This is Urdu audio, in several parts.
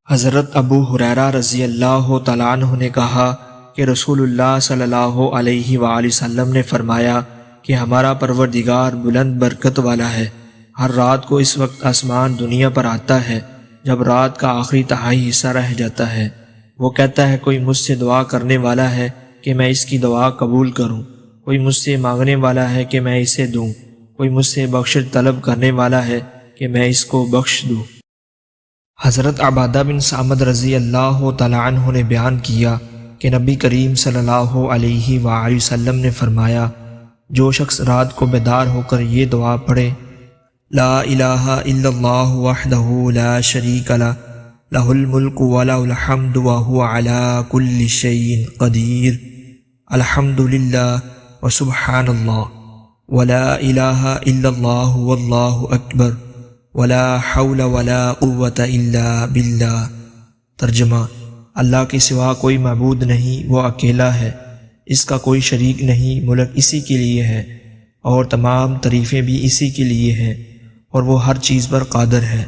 حضرت ابو ہریرہ رضی اللہ تعالیٰ عنہ نے کہا کہ رسول اللہ صلی اللہ علیہ وآلہ وسلم نے فرمایا کہ ہمارا پروردگار بلند برکت والا ہے۔ ہر رات کو اس وقت آسمان دنیا پر آتا ہے جب رات کا آخری تہائی حصہ رہ جاتا ہے۔ وہ کہتا ہے کوئی مجھ سے دعا کرنے والا ہے کہ میں اس کی دعا قبول کروں، کوئی مجھ سے مانگنے والا ہے کہ میں اسے دوں، کوئی مجھ سے بخشش طلب کرنے والا ہے کہ میں اس کو بخش دوں۔ حضرت عبادہ بن صامت رضی اللہ تعالیٰ عنہ نے بیان کیا کہ نبی کریم صلی اللہ علیہ وآلہ وسلم نے فرمایا، جو شخص رات کو بیدار ہو کر یہ دعا پڑھے، لا الہ الا اللہ وحدہ لا شریک لہ، لہ الملک ولہ الحمد وہو علی کل شیء قدیر، الحمد للہ وسبحان اللہ، ولا الہ الا اللہ واللہ اکبر، ولا حول ولا قوة الا باللہ۔ ترجمہ: اللہ کے سوا کوئی معبود نہیں، وہ اکیلا ہے، اس کا کوئی شریک نہیں، ملک اسی کے لیے ہے اور تمام تعریفیں بھی اسی کے لیے ہیں، اور وہ ہر چیز پر قادر ہے۔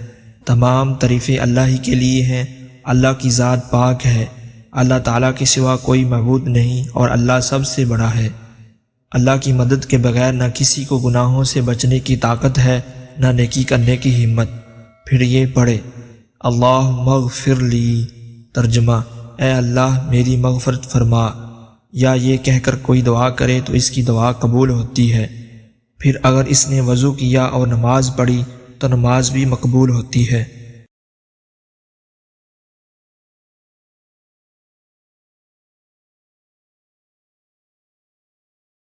تمام تعریفیں اللہ ہی کے لیے ہیں۔ اللہ کی ذات پاک ہے، اللہ تعالیٰ کے سوا کوئی معبود نہیں اور اللہ سب سے بڑا ہے۔ اللہ کی مدد کے بغیر نہ کسی کو گناہوں سے بچنے کی طاقت ہے، نہ نیکی کرنے کی ہمت۔ پھر یہ پڑھے، اللہم اغفر لی۔ ترجمہ: اے اللہ میری مغفرت فرما، یا یہ کہہ کر کوئی دعا کرے تو اس کی دعا قبول ہوتی ہے۔ پھر اگر اس نے وضو کیا اور نماز پڑھی تو نماز بھی مقبول ہوتی ہے۔